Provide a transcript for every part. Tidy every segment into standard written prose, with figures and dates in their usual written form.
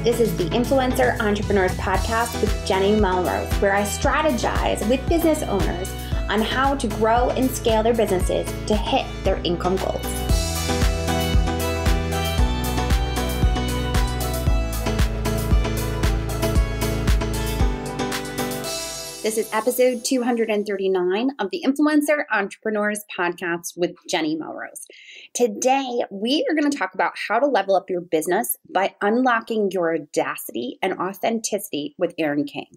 This is the Influencer Entrepreneurs Podcast with Jenny Melrose, where I strategize with business owners on how to grow and scale their businesses to hit their income goals. This is episode 239 of the Influencer Entrepreneurs Podcast with Jenny Melrose. Today, we are going to talk about how to level up your business by unlocking your audacity and authenticity with Erin King.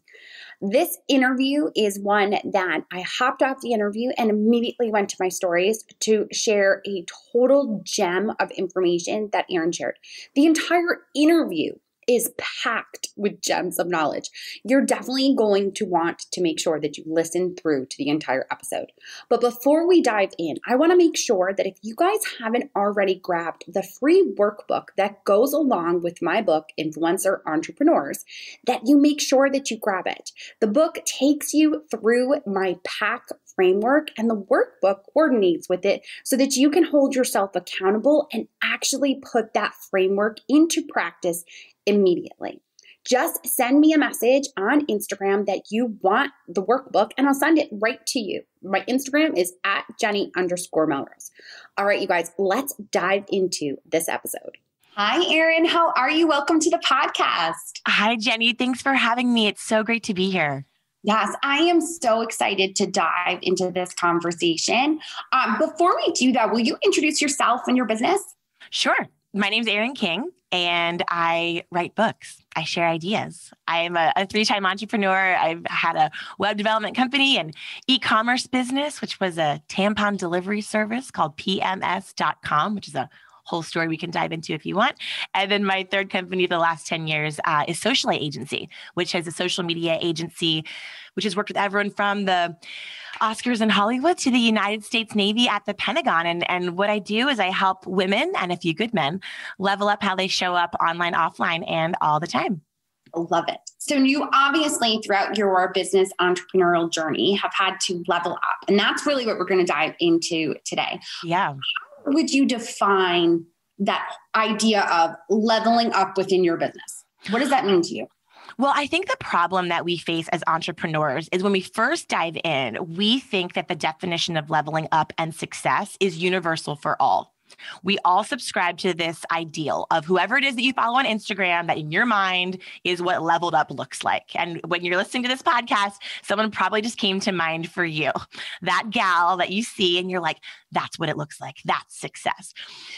This interview is one that I hopped off the interview and immediately went to my stories to share a total gem of information that Erin shared. The entire interview is packed with gems of knowledge. You're definitely going to want to make sure that you listen through to the entire episode. But before we dive in, I want to make sure that if you guys haven't already grabbed the free workbook that goes along with my book, Influencer Entrepreneurs, that you make sure that you grab it. The book takes you through my PAC framework, and the workbook coordinates with it so that you can hold yourself accountable and actually put that framework into practice immediately. Just send me a message on Instagram that you want the workbook and I'll send it right to you. My Instagram is at Jenny_Melrose. All right, you guys, let's dive into this episode. Hi, Erin. How are you? Welcome to the podcast. Hi, Jenny. Thanks for having me. It's so great to be here. Yes, I am so excited to dive into this conversation. Before we do that, will you introduce yourself and your business? Sure. My name's Erin King, and I write books. I share ideas. I'm a 3-time entrepreneur. I've had a web development company and e-commerce business, which was a tampon delivery service called PMS.com, which is a whole story we can dive into if you want. And then my third company the last 10 years is Socialite Agency, which is a social media agency, which has worked with everyone from the Oscars in Hollywood to the United States Navy at the Pentagon. And what I do is I help women and a few good men level up how they show up online, offline, and all the time. Love it. So you obviously throughout your business entrepreneurial journey have had to level up. And that's really what we're going to dive into today. Yeah. How would you define that idea of leveling up within your business? What does that mean to you? Well, I think the problem that we face as entrepreneurs is when we first dive in, we think that the definition of leveling up and success is universal for all. We all subscribe to this ideal of whoever it is that you follow on Instagram that in your mind is what leveled up looks like. And when you're listening to this podcast, someone probably just came to mind for you. That gal that you see and you're like, that's what it looks like. That's success.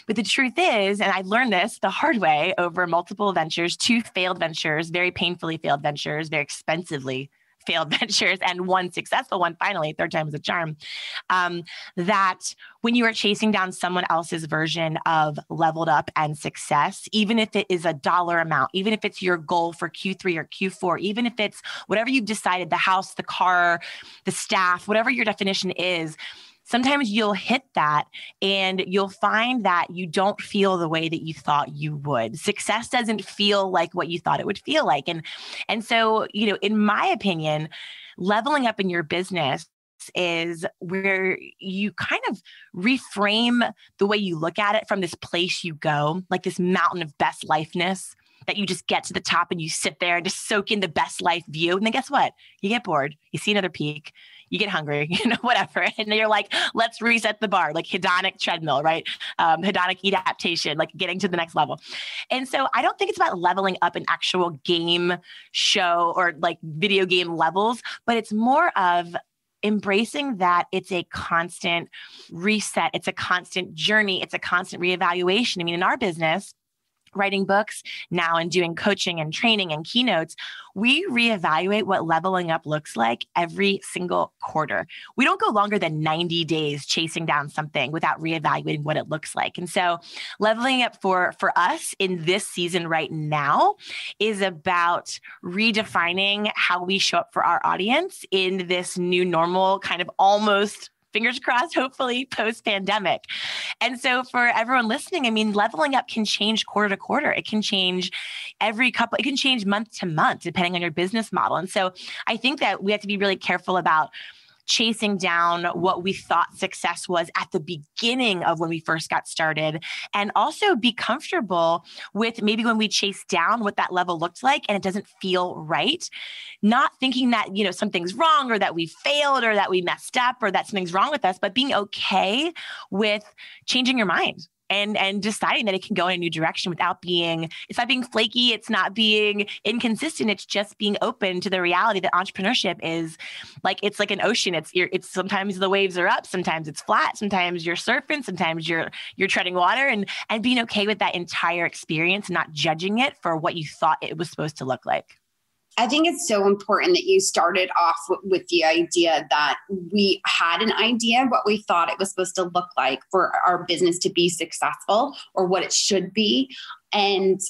But the truth is, and I learned this the hard way over multiple ventures, 2 failed ventures, very painfully failed ventures, very expensively failed ventures, and 1 successful one, finally, 3rd time is a charm, that when you are chasing down someone else's version of leveled up and success, even if it is a dollar amount, even if it's your goal for Q3 or Q4, even if it's whatever you've decided, the house, the car, the staff, whatever your definition is, sometimes you'll hit that and you'll find that you don't feel the way that you thought you would. Success doesn't feel like what you thought it would feel like. And so, in my opinion, leveling up in your business is where you kind of reframe the way you look at it from this place you go, like this mountain of best lifeness that you just get to the top and you sit there and just soak in the best life view. And then guess what? You get bored. You see another peak. You get hungry, whatever. And then you're like, let's reset the bar, like hedonic treadmill, right? Hedonic adaptation, like getting to the next level. And so I don't think it's about leveling up an actual game show or like video game levels, but it's more of embracing that it's a constant reset. It's a constant journey. It's a constant reevaluation. I mean, in our business, writing books now and doing coaching and training and keynotes, we reevaluate what leveling up looks like every single quarter. We don't go longer than 90 days chasing down something without reevaluating what it looks like. And so leveling up for us in this season right now is about redefining how we show up for our audience in this new normal kind of almost fingers crossed, hopefully post-pandemic. And so for everyone listening, I mean, leveling up can change quarter to quarter. It can change it can change month to month, depending on your business model. And so I think that we have to be really careful about chasing down what we thought success was at the beginning of when we first got started, and also be comfortable with maybe when we chase down what that level looked like and it doesn't feel right, not thinking that, something's wrong or that we failed or that we messed up or that something's wrong with us, but being okay with changing your mind. And deciding that it can go in a new direction without it's not being flaky, it's not being inconsistent, it's just being open to the reality that entrepreneurship is it's like an ocean. It's sometimes the waves are up, sometimes it's flat, sometimes you're surfing, sometimes you're treading water, and being okay with that entire experience, not judging it for what you thought it was supposed to look like. I think it's so important that you started off with the idea that we had an idea of what we thought it was supposed to look like for our business to be successful or what it should be. And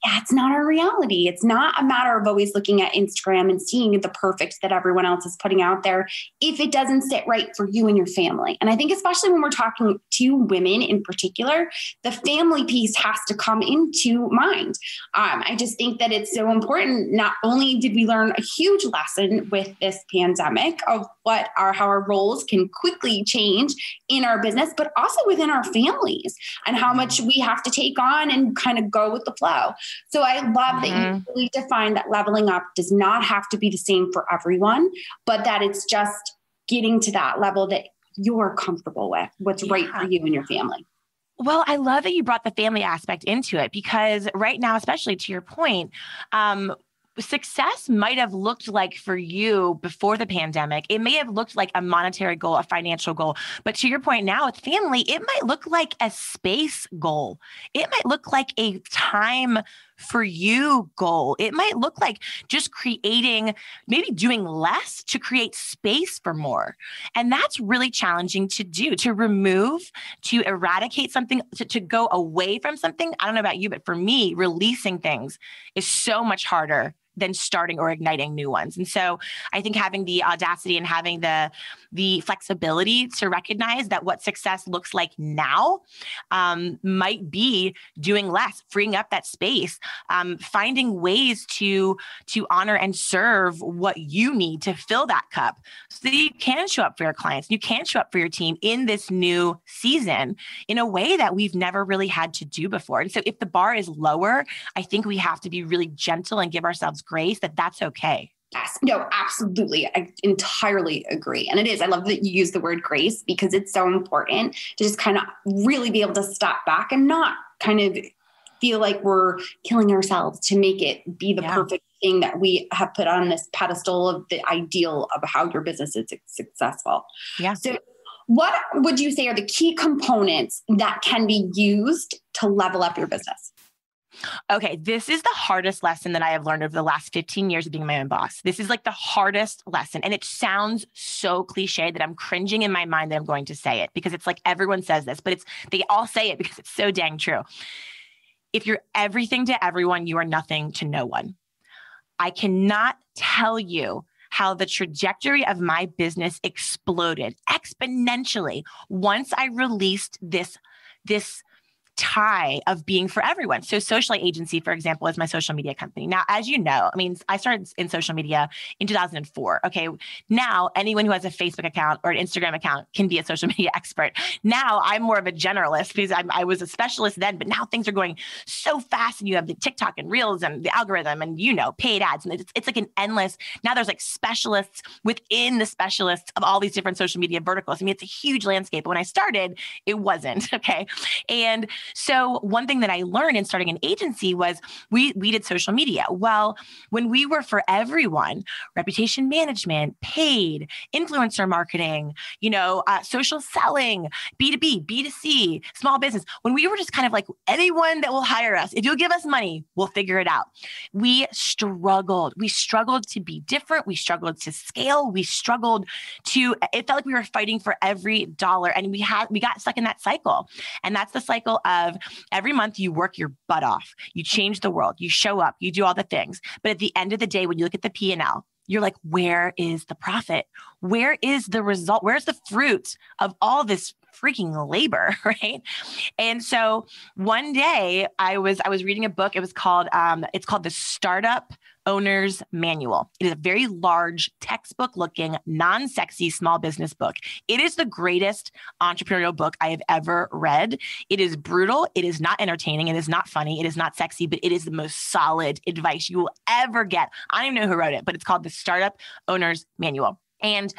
that's not our reality. It's not a matter of always looking at Instagram and seeing the perfect that everyone else is putting out there if it doesn't sit right for you and your family. And I think especially when we're talking to women in particular, the family piece has to come into mind. I just think that it's so important. Not only did we learn a huge lesson with this pandemic of how our roles can quickly change in our business, but also within our families and how much we have to take on and kind of go with the flow. So I love that you really define that leveling up does not have to be the same for everyone, but that it's just getting to that level that you're comfortable with, what's right for you and your family. Well, I love that you brought the family aspect into it, because right now, especially to your point, success might have looked like for you before the pandemic. It may have looked like a monetary goal, a financial goal. But to your point now with family, it might look like a space goal. It might look like a time for you goal. It might look like just creating, maybe doing less to create space for more. And that's really challenging to do, to remove, to eradicate something, to go away from something. I don't know about you, but for me, releasing things is so much harder than starting or igniting new ones. And so I think having the audacity and having the flexibility to recognize that what success looks like now might be doing less, freeing up that space, finding ways to honor and serve what you need to fill that cup so that you can show up for your clients, you can show up for your team in this new season in a way that we've never really had to do before. And so if the bar is lower, I think we have to be really gentle and give ourselves grace that that's okay. Yes, no, absolutely. I entirely agree. And it is. I love that you use the word grace because it's so important to just kind of really be able to step back and not kind of feel like we're killing ourselves to make it be the perfect thing that we have put on this pedestal of the ideal of how your business is successful. Yeah. So what would you say are the key components that can be used to level up your business? Okay, this is the hardest lesson that I have learned over the last 15 years of being my own boss. This is like the hardest lesson. And it sounds so cliche that I'm cringing in my mind that I'm going to say it, because it's like everyone says this, but they all say it because it's so dang true. If you're everything to everyone, you are nothing to no one. I cannot tell you how the trajectory of my business exploded exponentially once I released this tie of being for everyone. So Socialite Agency, for example, is my social media company. Now, as you know, I mean, I started in social media in 2004. Okay. Now anyone who has a Facebook account or an Instagram account can be a social media expert. Now I'm more of a generalist because I was a specialist then, but now things are going so fast and you have the TikTok and Reels and the algorithm and, paid ads. And it's like an endless, now there's like specialists within the specialists of all these different social media verticals. I mean, it's a huge landscape. But when I started, it wasn't. Okay. And so one thing that I learned in starting an agency was we did social media. Well, when we were for everyone, reputation management, paid, influencer marketing, social selling, B2B, B2C, small business, when we were just kind of like anyone that will hire us, if you'll give us money, we'll figure it out. We struggled. We struggled to be different. We struggled to scale. We struggled it felt like we were fighting for every dollar, and we got stuck in that cycle. And that's the cycle of every month you work your butt off, you change the world, you show up, you do all the things. But at the end of the day, when you look at the P&L, you're like, where is the profit? Where is the result? Where's the fruit of all this freaking labor, right? And so one day I was reading a book. It was called, it's called The Startup Owner's Manual. It is a very large textbook looking, non-sexy small business book. It is the greatest entrepreneurial book I have ever read. It is brutal. It is not entertaining. It is not funny. It is not sexy, but it is the most solid advice you will ever get. I don't even know who wrote it, but it's called The Startup Owner's Manual. And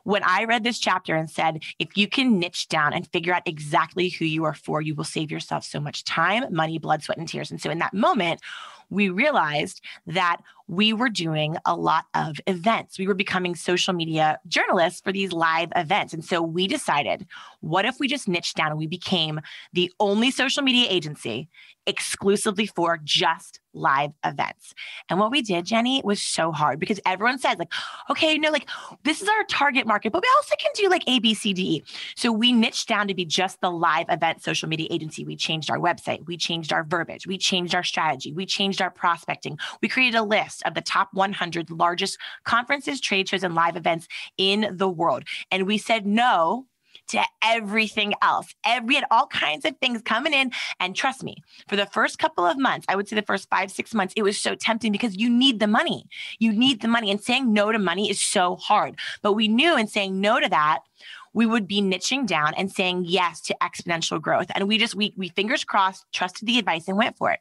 when I read this chapter and said, if you can niche down and figure out exactly who you are for, you will save yourself so much time, money, blood, sweat, and tears. And so in that moment, we realized that we were doing a lot of events. We were becoming social media journalists for these live events. And so we decided, what if we just niched down and we became the only social media agency exclusively for just live events? And what we did, Jenny, was so hard because everyone says like, okay, like this is our target market, but we also can do like A, B, C, D, E. So we niched down to be just the live event social media agency. We changed our website. We changed our verbiage. We changed our strategy. We changed our prospecting. We created a list of the top 100 largest conferences, trade shows, and live events in the world. And we said no to everything else. We had all kinds of things coming in. And trust me, for the first couple of months, I would say the first 5-6 months, it was so tempting because you need the money. You need the money. And saying no to money is so hard. But we knew in saying no to that, we would be niching down and saying yes to exponential growth. And we fingers crossed, trusted the advice and went for it.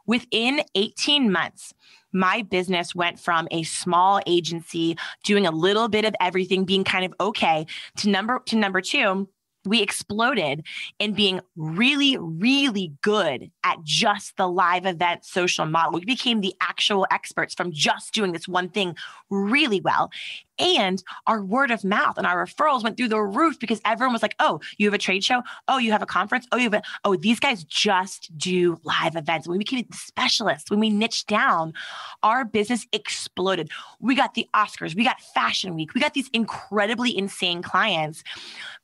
Within 18 months, my business went from a small agency doing a little bit of everything, being kind of okay, to number two. We exploded in being really, really good at just the live event social model. We became the actual experts from just doing this one thing really well. And our word of mouth and our referrals went through the roof because everyone was like, oh, you have a trade show? Oh, you have a conference? Oh, these guys just do live events. When we became the specialists, when we niched down, our business exploded. We got the Oscars, we got Fashion Week, we got these incredibly insane clients.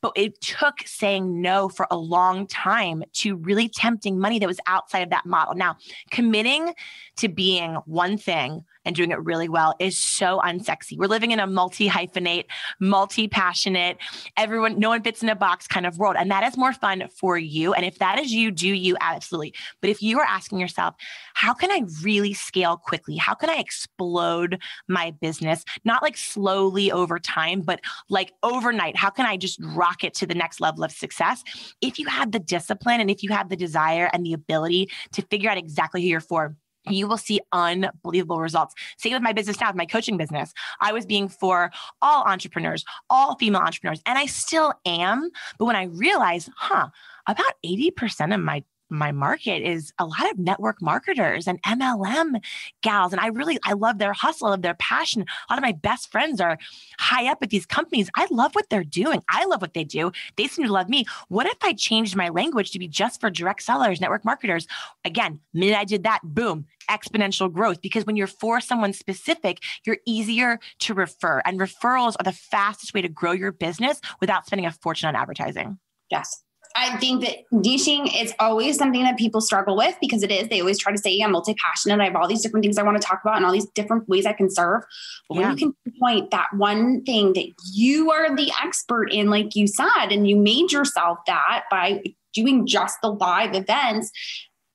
But it took saying no for a long time to really tempting money that was outside of that model. Now, committing to being one thing and doing it really well is so unsexy. We're living in a multi-hyphenate, multi-passionate, no one fits in a box kind of world. And that is more fun for you. And if that is you, do you absolutely. But if you are asking yourself, how can I really scale quickly? How can I explode my business? Not like slowly over time, but like overnight. How can I just rocket to the next level of success? If you have the discipline and if you have the desire and the ability to figure out exactly who you're for, you will see unbelievable results. Same with my business now, with my coaching business. I was being for all entrepreneurs, all female entrepreneurs, and I still am. But when I realized, about 80% of my market is a lot of network marketers and MLM gals. And I love their hustle, I love their passion. A lot of my best friends are high up at these companies. I love what they're doing. I love what they do. They seem to love me. What if I changed my language to be just for direct sellers, network marketers? Again, the minute I did that, boom, exponential growth. Because when you're for someone specific, you're easier to refer. And referrals are the fastest way to grow your business without spending a fortune on advertising. Yes. I think that niching is always something that people struggle with because they always try to say, I'm multi-passionate. I have all these different things I want to talk about and all these different ways I can serve. But when you can point that one thing that you are the expert in, like you said, and you made yourself that by doing just the live events,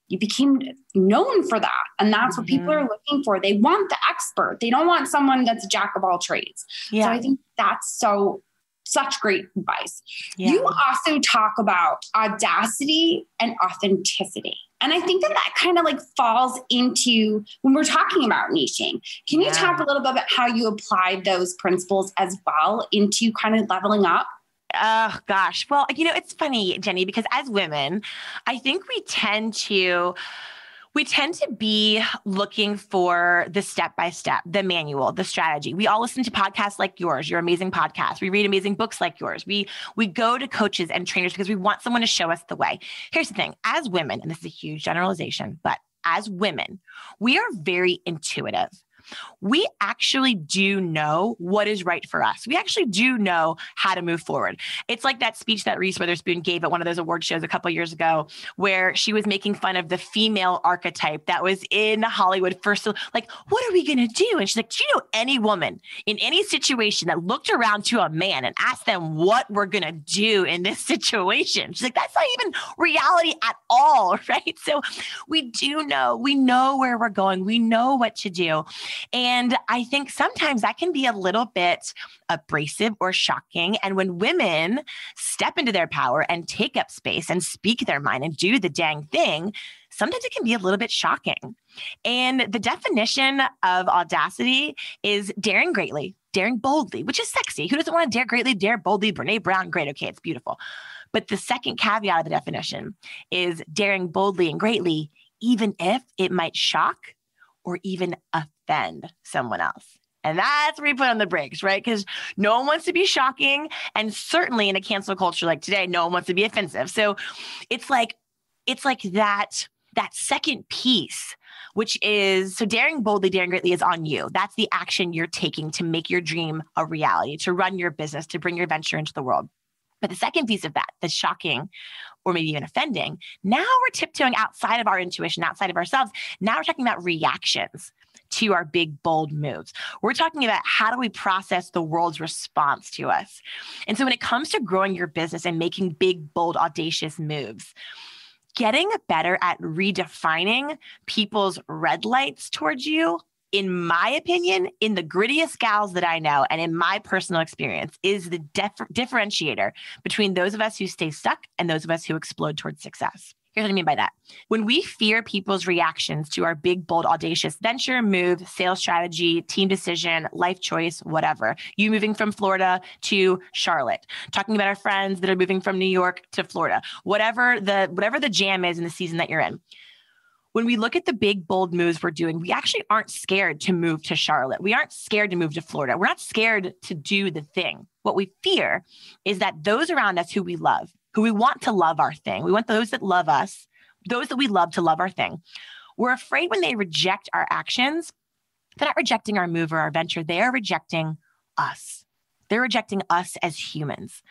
you became known for that. And that's what people are looking for. They want the expert. They don't want someone that's a jack of all trades. Yeah. So I think that's such great advice. Yeah. You also talk about audacity and authenticity. And I think that kind of like falls into when we're talking about niching. Can you talk a little bit about how you applied those principles as well into kind of leveling up? Oh, gosh. Well, it's funny, Jenny, because as women, I think we tend to be looking for the step-by-step, the manual, the strategy. We all listen to podcasts like yours, your amazing podcast. We read amazing books like yours. We go to coaches and trainers because we want someone to show us the way. Here's the thing. As women, and this is a huge generalization, but as women, we are very intuitive. we actually do know what is right for us. We actually do know how to move forward. It's like that speech that Reese Witherspoon gave at one of those award shows a couple of years ago, where she was making fun of the female archetype that was in Hollywood first. Like, what are we going to do? And she's like, do you know any woman in any situation that looked around to a man and asked them what we're going to do in this situation? She's like, that's not even reality at all, right? So we know where we're going. We know what to do. And I think sometimes that can be a little bit abrasive or shocking. And when women step into their power and take up space and speak their mind and do the dang thing, sometimes it can be a little bit shocking. And the definition of audacity is daring greatly, daring boldly, which is sexy. Who doesn't want to dare greatly, dare boldly? Brene Brown, great. Okay, it's beautiful. But the second caveat of the definition is daring boldly and greatly, even if it might shock or even offend someone else. And that's where we put on the brakes, right? Because no one wants to be shocking. And certainly in a cancel culture like today, no one wants to be offensive. So it's like that second piece, which is, so daring boldly, daring greatly is on you. That's the action you're taking to make your dream a reality, to run your business, to bring your venture into the world. But the second piece of that, the shocking or maybe even offending, now we're tiptoeing outside of our intuition, outside of ourselves. Now we're talking about reactions to our big, bold moves. We're talking about how do we process the world's response to us. And so when it comes to growing your business and making big, bold, audacious moves, getting better at redefining people's red lights towards you, in my opinion, in the grittiest gals that I know, and in my personal experience, is the differentiator between those of us who stay stuck and those of us who explode towards success. Here's what I mean by that. When we fear people's reactions to our big, bold, audacious venture, move, sales strategy, team decision, life choice, whatever, you moving from Florida to Charlotte, talking about our friends that are moving from New York to Florida, whatever the jam is in the season that you're in. When we look at the big, bold moves we're doing, we actually aren't scared to move to Charlotte. We aren't scared to move to Florida. We're not scared to do the thing. What we fear is that those around us who we love, who we want to love our thing, we want those that love us, those that we love to love our thing. We're afraid when they reject our actions, they're not rejecting our move or our venture. They are rejecting us. They're rejecting us as humans.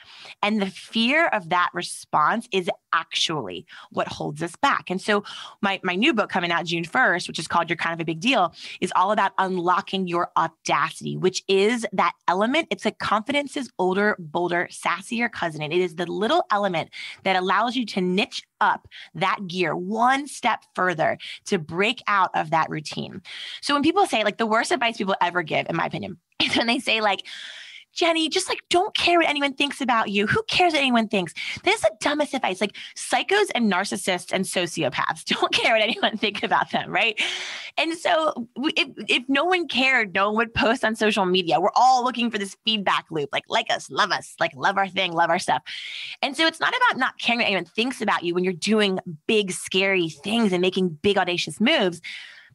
And the fear of that response is actually what holds us back. And so my new book coming out June 1st, which is called You're Kind of a Big Deal, is all about unlocking your audacity, which is that element. It's like confidence's older, bolder, sassier cousin. And it is the little element that allows you to niche up that gear one step further to break out of that routine. So when people say, like, the worst advice people ever give, in my opinion, is when they say, like, Jenny, just like, don't care what anyone thinks about you. Who cares what anyone thinks? This is the dumbest advice. Like, psychos and narcissists and sociopaths don't care what anyone thinks about them, right? And so if no one cared, no one would post on social media. We're all looking for this feedback loop, like us, like love our thing, love our stuff. And so it's not about not caring what anyone thinks about you when you're doing big, scary things and making big, audacious moves.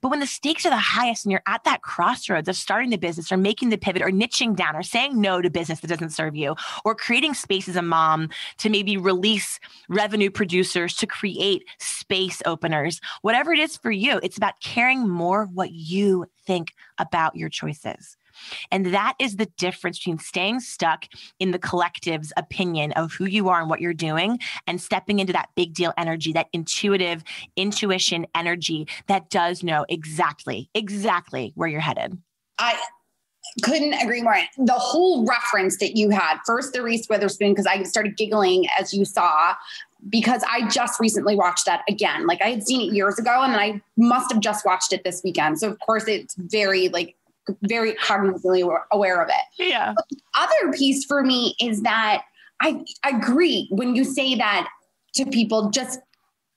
But when the stakes are the highest and you're at that crossroads of starting the business or making the pivot or niching down or saying no to business that doesn't serve you or creating space as a mom to maybe release revenue producers to create space openers, whatever it is for you, it's about caring more what you think about your choices. And that is the difference between staying stuck in the collective's opinion of who you are and what you're doing and stepping into that big deal energy, that intuition energy that does know exactly where you're headed. I couldn't agree more. The whole reference that you had, first the Reese Witherspoon, because I started giggling as you saw, because I just recently watched that again. Like, I had seen it years ago and then I must have just watched it this weekend. So of course it's very cognitively aware of it. Yeah. But the other piece for me is that I agree when you say that to people, just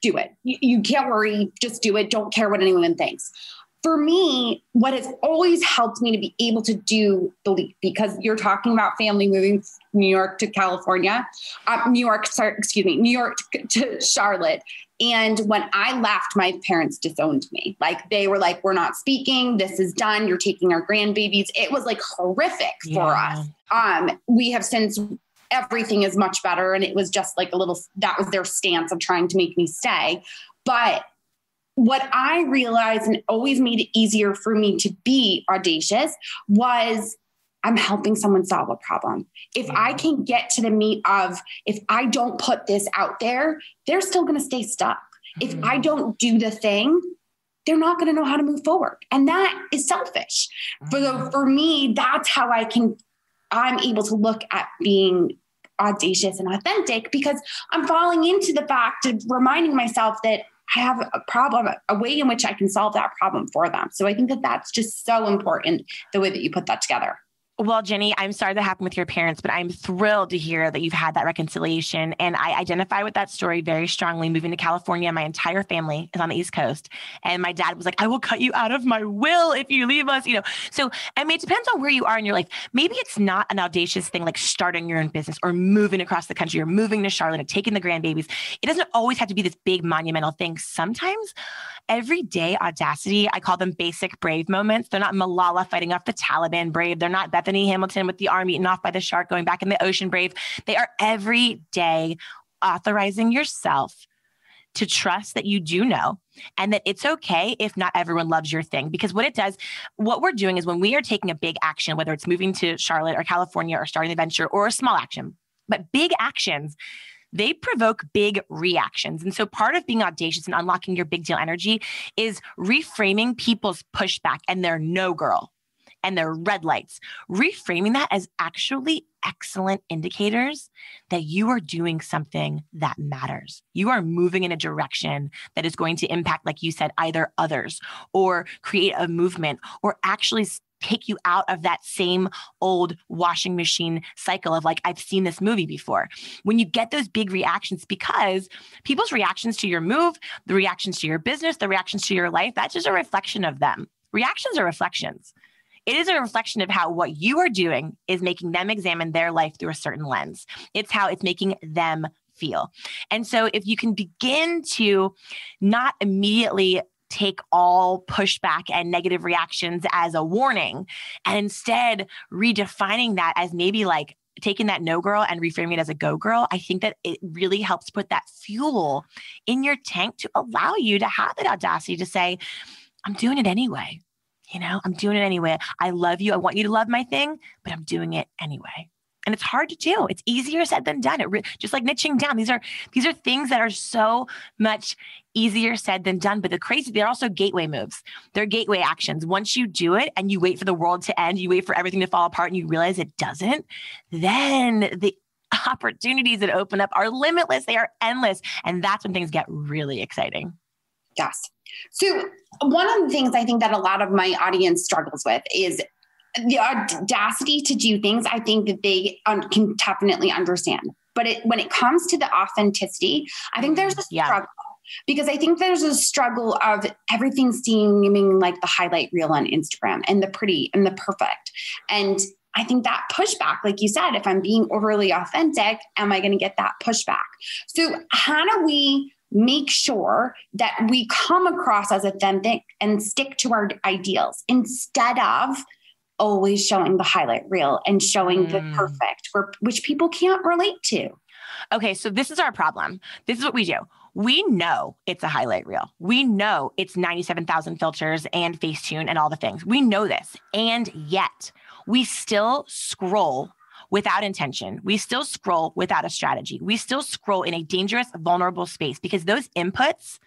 do it. You can't worry, just do it. Don't care what anyone thinks. For me, what has always helped me to be able to do the leap, because you're talking about family moving from New York to California, New York to Charlotte. And when I left, my parents disowned me. Like, they were like, we're not speaking. This is done. You're taking our grandbabies. It was like horrific for us. We have since, everything is much better. And it was just like that was their stance of trying to make me stay. But what I realized and always made it easier for me to be audacious was I'm helping someone solve a problem. If I can get to the meat of, if I don't put this out there, they're still going to stay stuck. If I don't do the thing, they're not going to know how to move forward. And that is selfish. For me, that's how I'm able to look at being audacious and authentic, because I'm falling into the fact of reminding myself that I have a problem, a way in which I can solve that problem for them. So I think that that's just so important, the way that you put that together. Well, Jenny, I'm sorry that happened with your parents, but I'm thrilled to hear that you've had that reconciliation. And I identify with that story very strongly. Moving to California, my entire family is on the East Coast. And my dad was like, I will cut you out of my will if you leave us, So, I mean, it depends on where you are in your life. Maybe it's not an audacious thing like starting your own business or moving across the country or moving to Charlotte and taking the grandbabies. It doesn't always have to be this big monumental thing. Sometimes everyday audacity, I call them basic brave moments. They're not Malala fighting off the Taliban brave. They're not Bethany Hamilton with the arm eaten off by the shark going back in the ocean brave. They are every day authorizing yourself to trust that you do know, and that it's okay if not everyone loves your thing. Because what we're doing is when we are taking a big action, whether it's moving to Charlotte or California or starting a venture or a small action, but big actions, they provoke big reactions. And so part of being audacious and unlocking your big deal energy is reframing people's pushback and their no girl and their red lights, reframing that as actually excellent indicators that you are doing something that matters. You are moving in a direction that is going to impact, like you said, either others or create a movement or actually take you out of that same old washing machine cycle of like, I've seen this movie before. When you get those big reactions, because people's reactions to your move, the reactions to your business, the reactions to your life, that's just a reflection of them. Reactions are reflections. It is a reflection of how what you are doing is making them examine their life through a certain lens. It's how it's making them feel. And so if you can begin to not immediately take all pushback and negative reactions as a warning, and instead redefining that as maybe like taking that no girl and reframing it as a go girl, I think that it really helps put that fuel in your tank to allow you to have that audacity to say, I'm doing it anyway. I'm doing it anyway. I love you. I want you to love my thing, but I'm doing it anyway. And it's hard to do. It's easier said than done. Just like niching down. These are things that are so much easier said than done, but they're also gateway moves. They're gateway actions. Once you do it and you wait for the world to end, you wait for everything to fall apart and you realize it doesn't, then the opportunities that open up are limitless. They are endless. And that's when things get really exciting. Yes. So one of the things I think that a lot of my audience struggles with is the audacity to do things. I think that they can definitely understand. But when it comes to the authenticity, I think there's a struggle. Because I think there's a struggle of everything seeming like the highlight reel on Instagram and the pretty and the perfect. And I think that pushback, like you said, if I'm being overly authentic, am I going to get that pushback? So how do we make sure that we come across as authentic and stick to our ideals instead of always showing the highlight reel and showing the perfect, which people can't relate to? Okay, so this is our problem. This is what we do. We know it's a highlight reel. We know it's 97,000 filters and Facetune and all the things. We know this. And yet we still scroll without intention. We still scroll without a strategy. We still scroll in a dangerous, vulnerable space because those inputs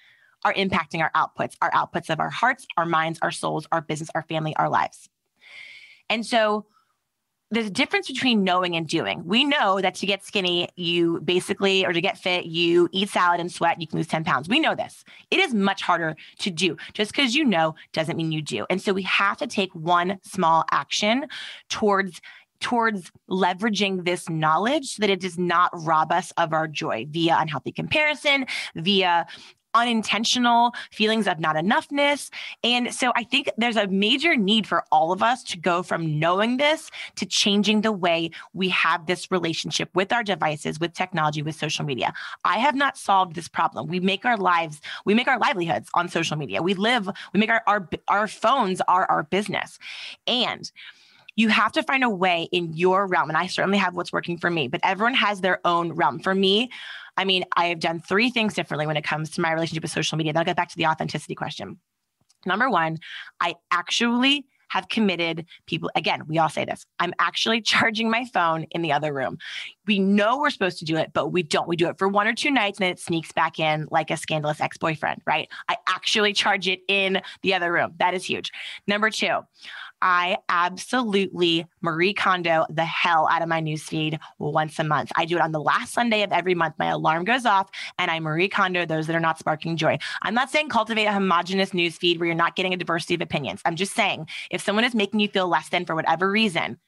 are impacting our outputs of our hearts, our minds, our souls, our business, our family, our lives. And so there's a difference between knowing and doing. We know that to get skinny, or to get fit, you eat salad and sweat, you can lose 10 pounds. We know this. It is much harder to do. Just because you know doesn't mean you do. And so we have to take one small action towards leveraging this knowledge so that it does not rob us of our joy via unhealthy comparison, via unintentional feelings of not enoughness. And so I think there's a major need for all of us to go from knowing this to changing the way we have this relationship with our devices, with technology, with social media. I have not solved this problem. We make our livelihoods on social media. We make our phones are our business. And You have to find a way in your realm. And I certainly have what's working for me, but everyone has their own realm. For me, I mean, I have done 3 things differently when it comes to my relationship with social media. Then I'll get back to the authenticity question. Number 1, I actually have committed people. Again, we all say this. I'm actually charging my phone in the other room. We know we're supposed to do it, but we don't. We do it for 1 or 2 nights and then it sneaks back in like a scandalous ex-boyfriend, right? I actually charge it in the other room. That is huge. Number 2, I absolutely Marie Kondo the hell out of my newsfeed once a month. I do it on the last Sunday of every month. My alarm goes off and I Marie Kondo those that are not sparking joy. I'm not saying cultivate a homogenous newsfeed where you're not getting a diversity of opinions. I'm just saying if someone is making you feel less than for whatever reason,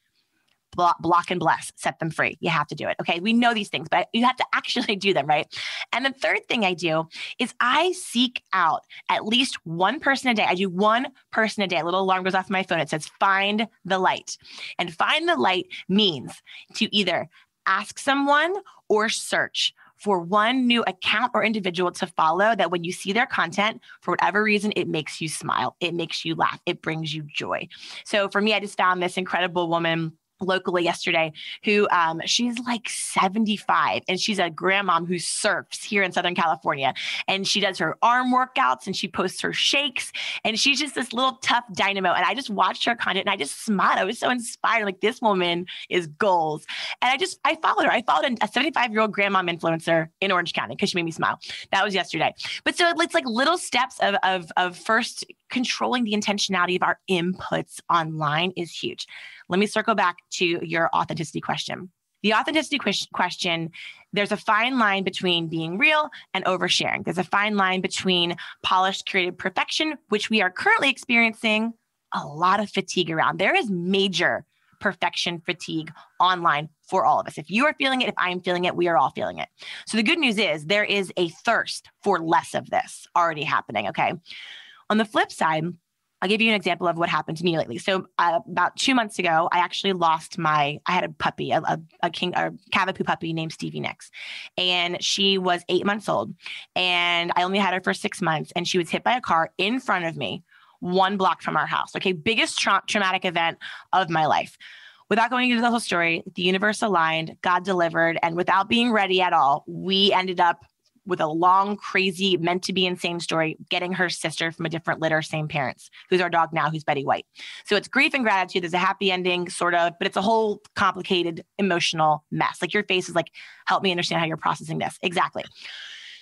block and bless, set them free. You have to do it. Okay. We know these things, but you have to actually do them, right? And the third thing I do is I seek out at least one person a day. I do one person a day. A little alarm goes off my phone. It says, find the light. And find the light means to either ask someone or search for one new account or individual to follow that when you see their content, for whatever reason, it makes you smile. It makes you laugh. It brings you joy. So for me, I just found this incredible woman locally yesterday who she's like 75 and she's a grandmom who surfs here in Southern California, and she does her arm workouts and she posts her shakes and she's just this little tough dynamo. And I just watched her content and I just smiled. I was so inspired. Like, this woman is goals. And I followed her. I followed a 75-year-old grandmom influencer in Orange County because she made me smile. That was yesterday. But so it's like little steps of first controlling the intentionality of our inputs online is huge. Let me circle back to your authenticity question. The authenticity question, there's a fine line between being real and oversharing. There's a fine line between polished, creative perfection, which we are currently experiencing a lot of fatigue around. There is major perfection fatigue online for all of us. If you are feeling it, if I'm feeling it, we are all feeling it. So the good news is there is a thirst for less of this already happening, okay? On the flip side, I'll give you an example of what happened to me lately. So about 2 months ago, I actually lost I had a puppy, a Cavapoo puppy named Stevie Nicks. And she was 8 months old. And I only had her for 6 months. And she was hit by a car in front of me, 1 block from our house. Okay, biggest traumatic event of my life. Without going into the whole story, the universe aligned, God delivered. And without being ready at all, we ended up with a long, crazy, meant to be insane story, getting her sister from a different litter, same parents, who's our dog now, who's Betty White. So it's grief and gratitude. There's a happy ending, sort of, but it's a whole complicated emotional mess. Like, your face is like, help me understand how you're processing this. Exactly.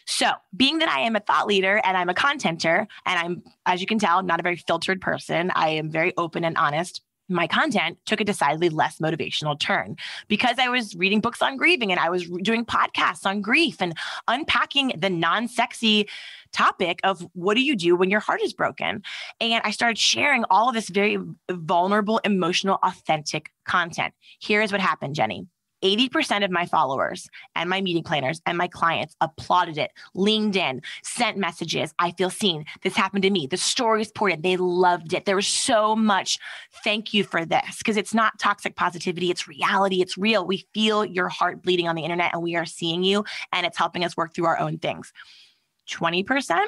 So being that I am a thought leader and I'm a contenter, and I'm, as you can tell, not a very filtered person, I am very open and honest. My content took a decidedly less motivational turn because I was reading books on grieving and I was doing podcasts on grief and unpacking the non-sexy topic of what do you do when your heart is broken? And I started sharing all of this very vulnerable, emotional, authentic content. Here's what happened, Jenny. 80% of my followers and my meeting planners and my clients applauded it, leaned in, sent messages. I feel seen. This happened to me. The stories poured in. They loved it. There was so much thank you for this, because it's not toxic positivity. It's reality. It's real. We feel your heart bleeding on the internet and we are seeing you, and it's helping us work through our own things. 20%.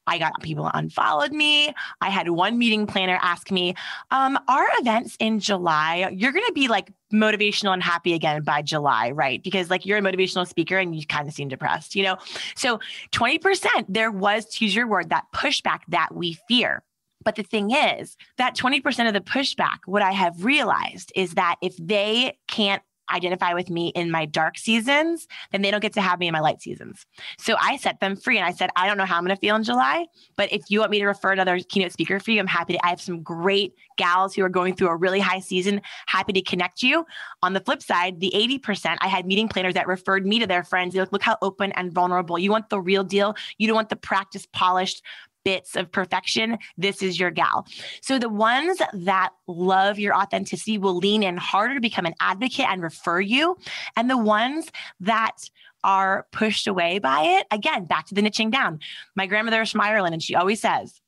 I got people unfollowed me. I had one meeting planner ask me, our events in July, you're going to be like motivational and happy again by July, right? Because like, you're a motivational speaker and you kind of seem depressed, you know? So 20%, there was, to use your word, that pushback that we fear. But the thing is that 20% of the pushback, what I have realized is that if they can't identify with me in my dark seasons, then they don't get to have me in my light seasons. So I set them free. And I said, I don't know how I'm going to feel in July, but if you want me to refer another keynote speaker for you, I'm happy to. I have some great gals who are going through a really high season, happy to connect you. On the flip side, the 80%, I had meeting planners that referred me to their friends. They're like, look how open and vulnerable. You want the real deal. You don't want the practice polished bits of perfection. This is your gal. So the ones that love your authenticity will lean in harder to become an advocate and refer you. And the ones that are pushed away by it, again, back to the niching down. My grandmother is from Ireland, and she always says,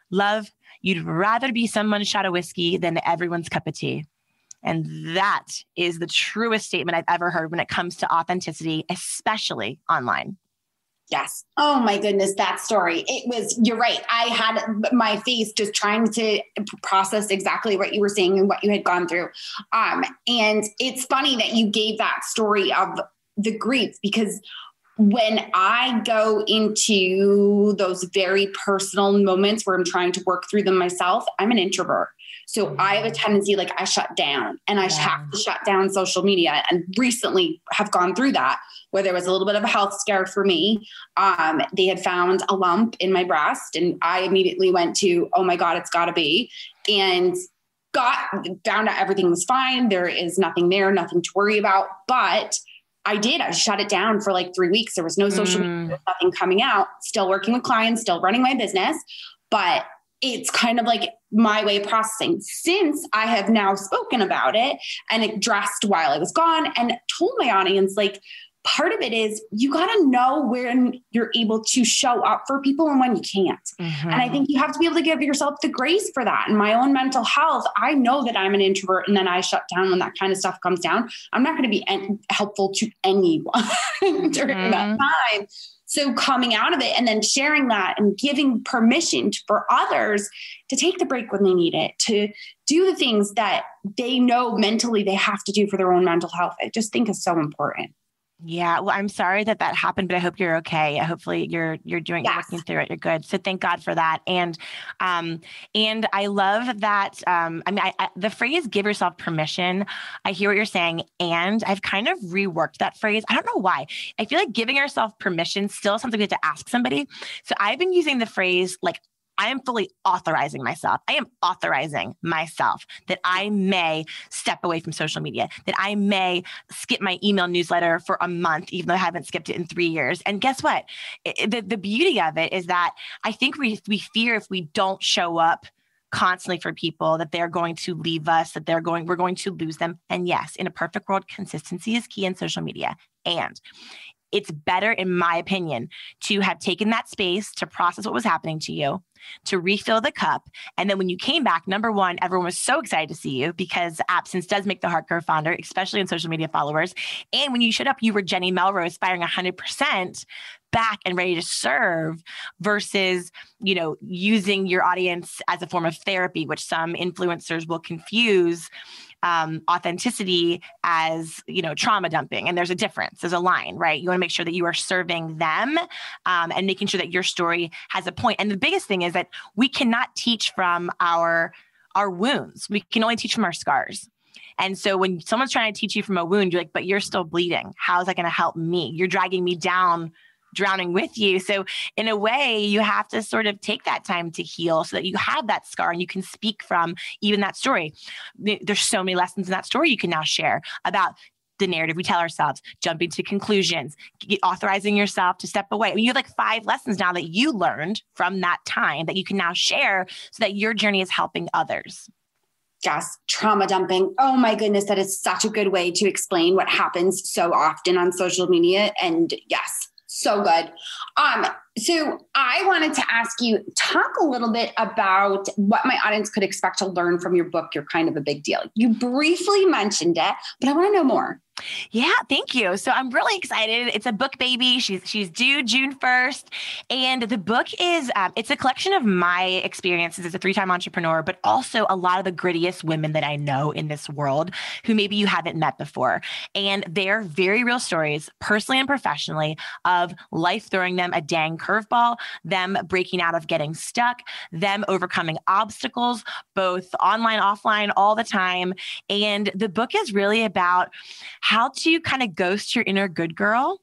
love, you'd rather be someone's shot of whiskey than everyone's cup of tea. And that is the truest statement I've ever heard when it comes to authenticity, especially online. Yes. Oh my goodness, that story. You're right. I had my face just trying to process exactly what you were saying and what you had gone through. And it's funny that you gave that story of the grief, because when I go into those very personal moments where I'm trying to work through them myself, I'm an introvert. So I have a tendency, like, I shut down, and I have to shut down social media, and recently have gone through that, where there was a little bit of a health scare for me. They had found a lump in my breast, and I immediately went to, oh my God, it's gotta be. And found out everything was fine. There is nothing there, nothing to worry about. But I shut it down for like 3 weeks. There was no social media, there was nothing coming out, still working with clients, still running my business. But it's kind of like my way of processing. Since I have now spoken about it and addressed while I was gone and told my audience, like, part of it is you got to know when you're able to show up for people and when you can't. Mm-hmm. And I think you have to be able to give yourself the grace for that. In my own mental health, I know that I'm an introvert, and then I shut down when that kind of stuff comes down. I'm not going to be helpful to anyone during that time. So coming out of it and then sharing that and giving permission for others to take the break when they need it, to do the things that they know mentally they have to do for their own mental health, I just think is so important. Yeah. Well, I'm sorry that happened, but I hope you're okay. Hopefully you're doing, you're working through it. You're good. So thank God for that. And I love that. The phrase, give yourself permission. I hear what you're saying. And I've kind of reworked that phrase. I don't know why. I feel like giving yourself permission still something we have to ask somebody. So I've been using the phrase, like, I am fully authorizing myself. I am authorizing myself that I may step away from social media, that I may skip my email newsletter for a month, even though I haven't skipped it in 3 years. And guess what? The beauty of it is that I think we fear if we don't show up constantly for people that they're going to leave us, that we're going to lose them. And yes, in a perfect world, consistency is key in social media. And it's better, in my opinion, to have taken that space to process what was happening to you, to refill the cup. And then when you came back, number one, everyone was so excited to see you, because absence does make the heart grow fonder, especially in social media followers. And when you showed up, you were Jenny Melrose, firing 100% back and ready to serve, versus, using your audience as a form of therapy, which some influencers will confuse authenticity as, trauma dumping. And there's a difference. There's a line, right? You want to make sure that you are serving them and making sure that your story has a point. And the biggest thing is that we cannot teach from our wounds. We can only teach from our scars. And so when someone's trying to teach you from a wound, you're like, but you're still bleeding. How is that going to help me? You're dragging me down, drowning with you. So in a way, you have to sort of take that time to heal so that you have that scar and you can speak from even that story. There's so many lessons in that story you can now share about the narrative we tell ourselves, jumping to conclusions, authorizing yourself to step away. I mean, you have like 5 lessons now that you learned from that time that you can now share so that your journey is helping others. Yes, trauma dumping. Oh my goodness, that is such a good way to explain what happens so often on social media. And yes, so good. So I wanted to ask you, talk a little bit about what my audience could expect to learn from your book. You're Kind of a Big Deal. You briefly mentioned it, but I want to know more. Yeah, thank you. So I'm really excited. It's a book baby. She's due June 1st. And the book is, it's a collection of my experiences as a 3-time entrepreneur, but also a lot of the grittiest women that I know in this world who maybe you haven't met before. And they're very real stories, personally and professionally, of life throwing them a dang curveball, them breaking out of getting stuck, them overcoming obstacles, both online, offline, all the time. And the book is really about how to kind of ghost your inner good girl,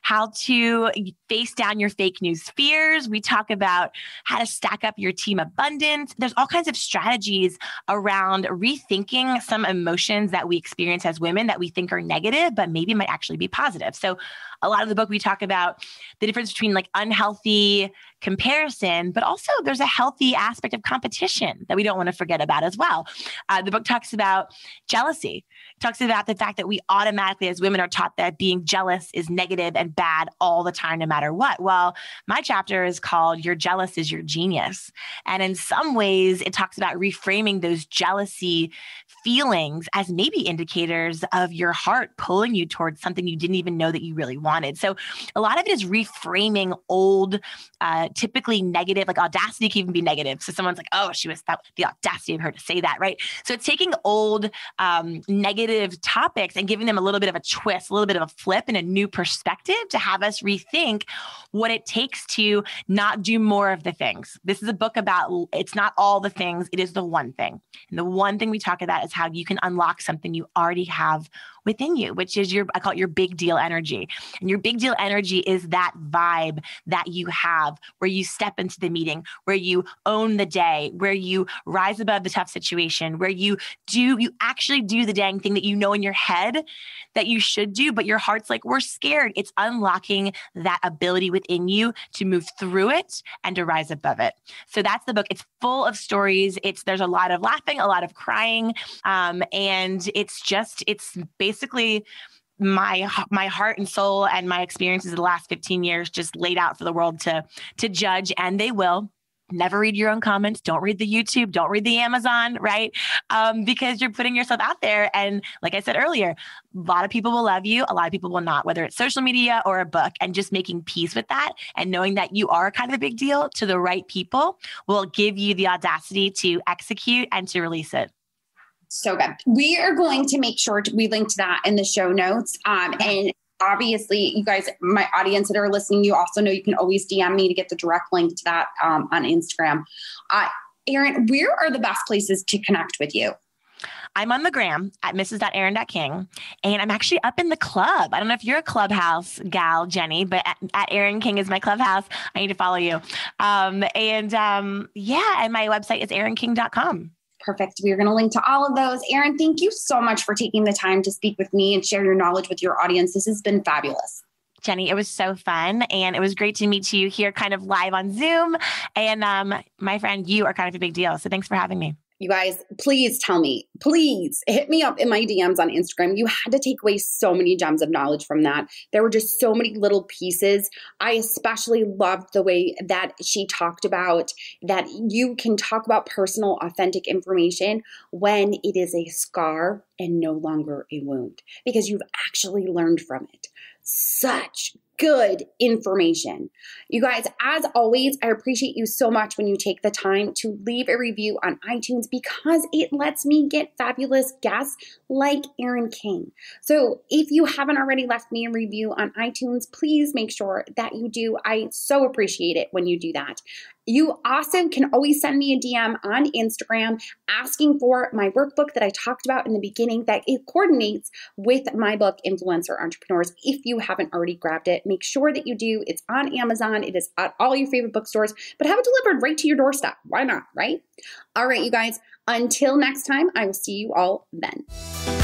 how to face down your fake news fears. We talk about how to stack up your team abundance. There's all kinds of strategies around rethinking some emotions that we experience as women that we think are negative, but maybe might actually be positive. So a lot of the book, we talk about the difference between like unhealthy comparison, but also there's a healthy aspect of competition that we don't want to forget about as well. The book talks about jealousy. It talks about the fact that we automatically, as women, are taught that being jealous is negative and bad all the time, no matter what. Well, my chapter is called Your Jealous is Your Genius. And in some ways, it talks about reframing those jealousy feelings as maybe indicators of your heart pulling you towards something you didn't even know that you really wanted. So a lot of it is reframing old, typically negative, like audacity can even be negative. So someone's like, oh, the audacity of her to say that, right? So it's taking old negative topics and giving them a little bit of a twist, a little bit of a flip and a new perspective to have us rethink what it takes to not do more of the things. This is a book about, it's not all the things, it is the one thing. And the one thing we talk about is how you can unlock something you already have within you, which is I call it your big deal energy. And your big deal energy is that vibe that you have where you step into the meeting, where you own the day, where you rise above the tough situation, where you actually do the dang thing that you know in your head that you should do, but your heart's like, we're scared. It's unlocking that ability within you to move through it and to rise above it. So that's the book. It's full of stories. There's a lot of laughing, a lot of crying. And it's basically my heart and soul and my experiences of the last 15 years just laid out for the world to judge, and they will. Never read your own comments. Don't read the YouTube. Don't read the Amazon, right? Because you're putting yourself out there. And like I said earlier, a lot of people will love you. A lot of people will not, whether it's social media or a book, and just making peace with that and knowing that you are kind of a big deal to the right people will give you the audacity to execute and to release it. So good. We are going to make sure we link to that in the show notes. And obviously, you guys, my audience that are listening, you also know you can always DM me to get the direct link to that on Instagram. Erin, where are the best places to connect with you? I'm on the gram at mrs.erin.king, and I'm actually up in the club. I don't know if you're a Clubhouse gal, Jenny, but at Erin King is my Clubhouse. I need to follow you. And my website is erinking.com. Perfect. We are going to link to all of those. Erin, thank you so much for taking the time to speak with me and share your knowledge with your audience. This has been fabulous. Jenny, it was so fun. And it was great to meet you here kind of live on Zoom. And my friend, you are kind of a big deal. So thanks for having me. You guys, please hit me up in my DMs on Instagram. You had to take away so many gems of knowledge from that. There were just so many little pieces. I especially loved the way that she talked about that you can talk about personal, authentic information when it is a scar and no longer a wound, because you've actually learned from it. Such good information. You guys, as always, I appreciate you so much when you take the time to leave a review on iTunes, because it lets me get fabulous guests like Erin King. So if you haven't already left me a review on iTunes, please make sure that you do. I so appreciate it when you do that. You also can always send me a DM on Instagram asking for my workbook that I talked about in the beginning, that it coordinates with my book, Influencer Entrepreneurs. If you haven't already grabbed it, make sure that you do. It's on Amazon. It is at all your favorite bookstores, but have it delivered right to your doorstep. Why not, right? All right, you guys, until next time, I will see you all then.